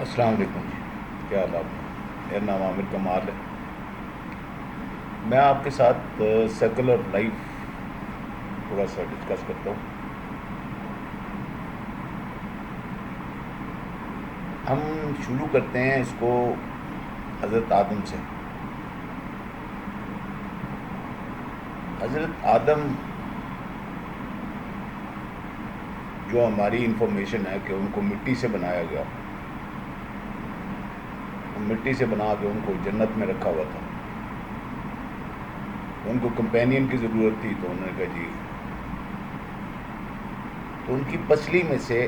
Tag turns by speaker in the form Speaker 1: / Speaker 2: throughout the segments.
Speaker 1: السلام علیکم جی، کیا حال آپ؟ میرا نام عامر کمال ہے۔ میں آپ کے ساتھ سیکولر لائف تھوڑا سا ڈسکس کرتا ہوں۔ ہم شروع کرتے ہیں اس کو حضرت آدم سے۔ حضرت آدم، جو ہماری انفارمیشن ہے کہ ان کو مٹی سے بنایا گیا، مٹی سے بنا کے ان کو جنت میں رکھا ہوا تھا۔ ان کو کمپینین کی ضرورت تھی، تو انہوں نے کہا جی، تو ان کی پسلی میں سے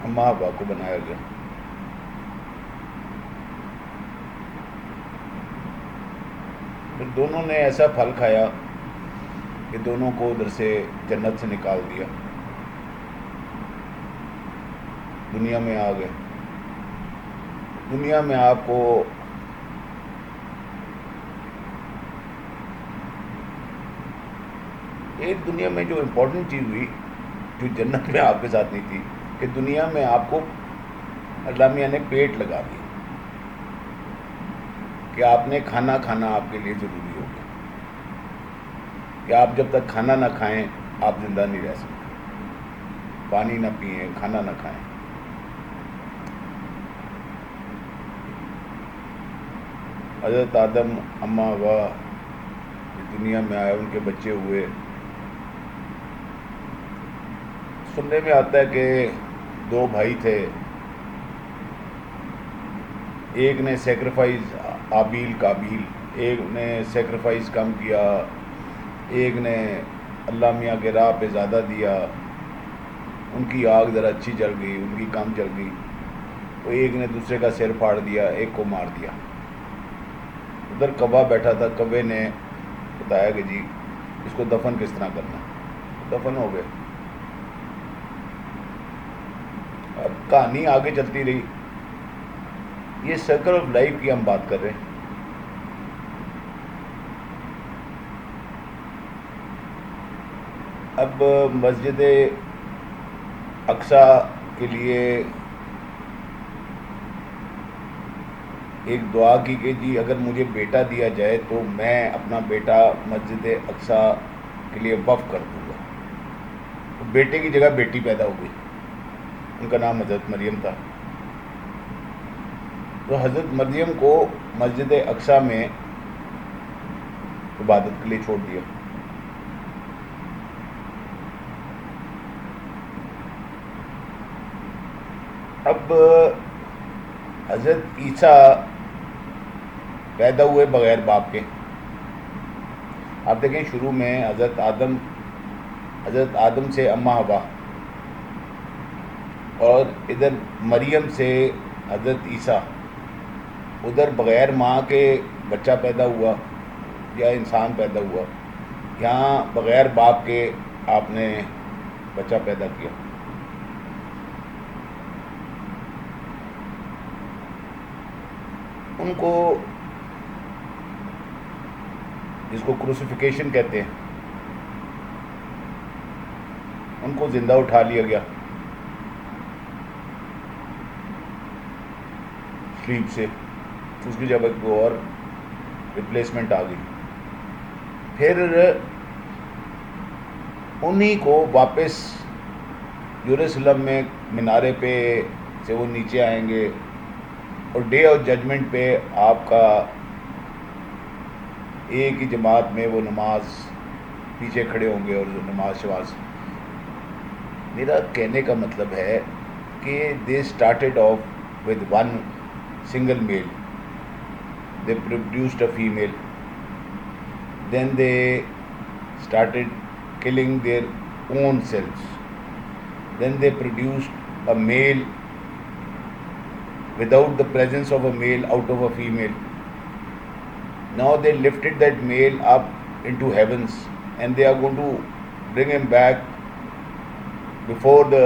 Speaker 1: اماں ابا کو بنایا گیا۔ پھر دونوں نے ایسا پھل کھایا کہ دونوں کو ادھر سے جنت سے نکال دیا، دنیا میں آ گئے۔ دنیا میں آپ کو ایک دنیا میں جو امپورٹنٹ چیز ہوئی، جو جنت میں آپ کے ساتھ نہیں تھی، کہ دنیا میں آپ کو اللہ میاں نے پیٹ لگا دیا کہ آپ نے کھانا کھانا آپ کے لیے ضروری ہو گیا، کہ آپ جب تک کھانا نہ کھائیں آپ زندہ نہیں رہ سکتے، پانی نہ پئیں، کھانا نہ کھائیں۔ حضرت آدم، اماں ہوا، دنیا میں آئے، ان کے بچے ہوئے۔ سننے میں آتا ہے کہ دو بھائی تھے، ایک نے سیکریفائز آبیل قابیل، ایک نے سیکریفائز کم کیا، ایک نے اللہ میاں کے راہ پہ زیادہ دیا، ان کی آگ ذرا اچھی جل گئی، ان کی کم جل گئی، تو ایک نے دوسرے کا سر پھاڑ دیا، ایک کو مار دیا۔ ادھر کبا بیٹھا تھا، کبے نے بتایا کہ جی اس کو دفن کس طرح کرنا، دفن ہو گئے۔ اب کہانی آگے چلتی رہی۔ یہ سرکل آف لائف کی ہم بات کر رہے ہیں۔ اب مسجد اقصیٰ کے لیے ایک دعا کی کہ جی اگر مجھے بیٹا دیا جائے تو میں اپنا بیٹا مسجد اقصیٰ کے لیے وقف کر دوں گا۔ تو بیٹے کی جگہ بیٹی پیدا ہو گئی، ان کا نام حضرت مریم تھا۔ تو حضرت مریم کو مسجد اقصیٰ میں عبادت کے لیے چھوڑ دیا۔ اب حضرت عیسیٰ پیدا ہوئے بغیر باپ کے۔ آپ دیکھیں شروع میں حضرت آدم سے اماں حوا، اور ادھر مریم سے حضرت عیسیٰ، ادھر بغیر ماں کے بچہ پیدا ہوا یا انسان پیدا ہوا، یہاں بغیر باپ کے آپ نے بچہ پیدا کیا۔ ان کو جس کو کروسیفیکیشن کہتے ہیں، ان کو زندہ اٹھا لیا گیا سلیپ سے، اس کی جگہ کوئی اور ریپلیسمنٹ آ گئی۔ پھر انہی کو واپس یروشلم میں مینارے پہ سے وہ نیچے آئیں گے، اور ڈے آف ججمنٹ پہ آپ کا ایک ہی جماعت میں وہ نماز پیچھے کھڑے ہوں گے اور نماز شواز۔ میرا کہنے کا مطلب ہے کہ they started off with one single male, they produced a female, then they started killing their own cells, then they produced a male without the presence of a male out of a female. Now they lifted that male up into heavens and they are going to bring him back before the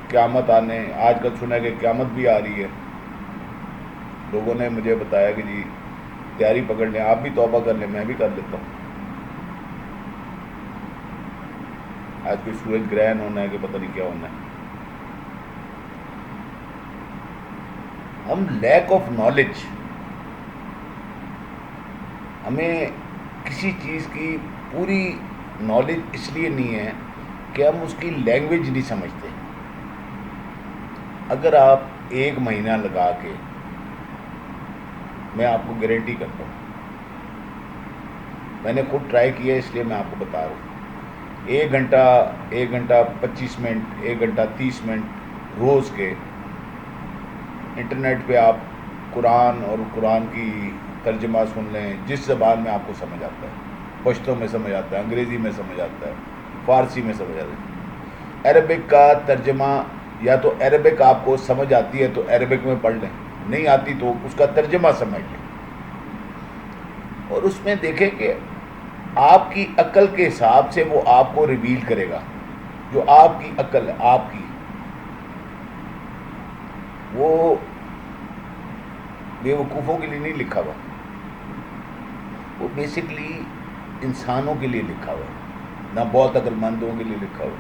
Speaker 1: قیامت آنے۔ آج کل سنا کہ قیامت بھی آ رہی ہے، لوگوں نے مجھے بتایا کہ جی تیاری پکڑ لیں، آپ بھی توبہ کر لیں، میں بھی کر لیتا ہوں۔ آج کوئی سورج گرہن ہونا ہے کہ پتہ نہیں کیا ہونا ہے۔ ہم لیک آف نالج، ہمیں کسی چیز کی پوری نالج اس لیے نہیں ہے کہ ہم اس کی لینگویج نہیں سمجھتے. اگر آپ 1 مہینہ لگا کے، میں آپ کو گارنٹی کرتا ہوں، میں نے خود ٹرائی کیا اس لیے میں آپ کو بتا رہا ہوں، 1 گھنٹہ 25 منٹ، 1 گھنٹہ 30 منٹ روز کے انٹرنیٹ پہ آپ قرآن اور قرآن کی ترجمہ سن لیں، جس زبان میں آپ کو سمجھ آتا ہے، پشتو میں سمجھ آتا ہے، انگریزی میں سمجھ آتا ہے، فارسی میں سمجھ آتا ہے. عربک کا ترجمہ، یا تو عربک آپ کو سمجھ آتی ہے تو عربک میں پڑھ لیں، نہیں آتی تو اس کا ترجمہ سمجھ لیں، اور اس میں دیکھیں کہ آپ کی عقل کے حساب سے وہ آپ کو ریویل کرے گا. جو آپ کی عقل ہے، آپ کی، وہ بے وقوفوں کے لیے نہیں لکھا ہوا، وہ بیسکلی انسانوں کے لیے لکھا ہوا ہے، نہ بہت عقل مندوں کے لیے لکھا ہوا،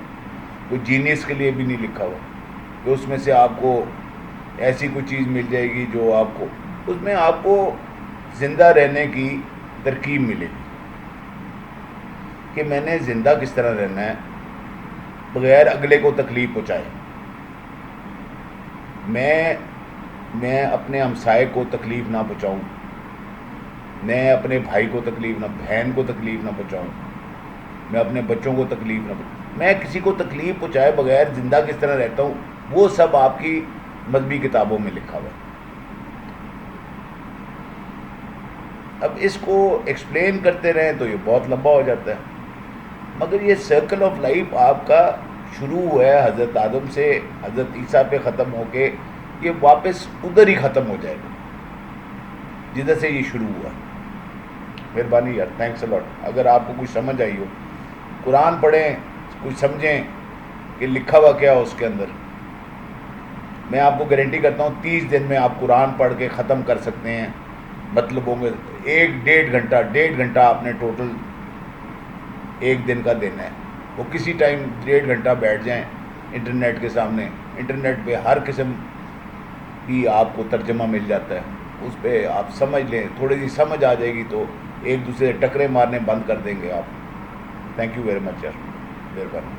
Speaker 1: کوئی جینیس کے لیے بھی نہیں لکھا ہوا کہ اس میں سے آپ کو ایسی کوئی چیز مل جائے گی جو آپ کو، اس میں آپ کو زندہ رہنے کی ترکیب ملے گی کہ میں نے زندہ کس طرح رہنا ہے بغیر اگلے کو تکلیف پہنچائے. میں اپنے ہمسائے کو تکلیف نہ پہنچاؤں، میں اپنے بھائی کو تکلیف نہ، بہن کو تکلیف نہ پہنچاؤں، میں اپنے بچوں کو تکلیف نہ پہنچاؤں، میں کسی کو تکلیف پہنچائے بغیر زندہ کس طرح رہتا ہوں، وہ سب آپ کی مذہبی کتابوں میں لکھا ہوا ہے. اب اس کو ایکسپلین کرتے رہیں تو یہ بہت لمبا ہو جاتا ہے، مگر یہ سرکل آف لائف آپ کا شروع ہوا ہے حضرت آدم سے، حضرت عیسیٰ پہ ختم ہو کے یہ واپس ادھر ہی ختم ہو جائے گا جدھر سے یہ شروع ہوا. مہربانی یار، تھینکس الاٹ. اگر آپ کو کچھ سمجھ آئی ہو، قرآن پڑھیں، کچھ سمجھیں کہ لکھا ہوا کیا ہو اس کے اندر. میں آپ کو گارنٹی کرتا ہوں 30 دن میں آپ قرآن پڑھ کے ختم کر سکتے ہیں. مطلبوں میں 1-1.5 گھنٹہ آپ نے ٹوٹل ایک دن کا دینا ہے. وہ کسی ٹائم 1.5 گھنٹہ بیٹھ جائیں انٹرنیٹ کے سامنے، انٹرنیٹ پہ ہر قسم کی آپ کو ترجمہ مل جاتا ہے، اس پہ آپ سمجھ لیں، تھوڑی سی سمجھ آ جائے گی تو ایک دوسرے ٹکرے مارنے بند کر دیں گے آپ. تھینک یو ویری مچ یار، مہربانی.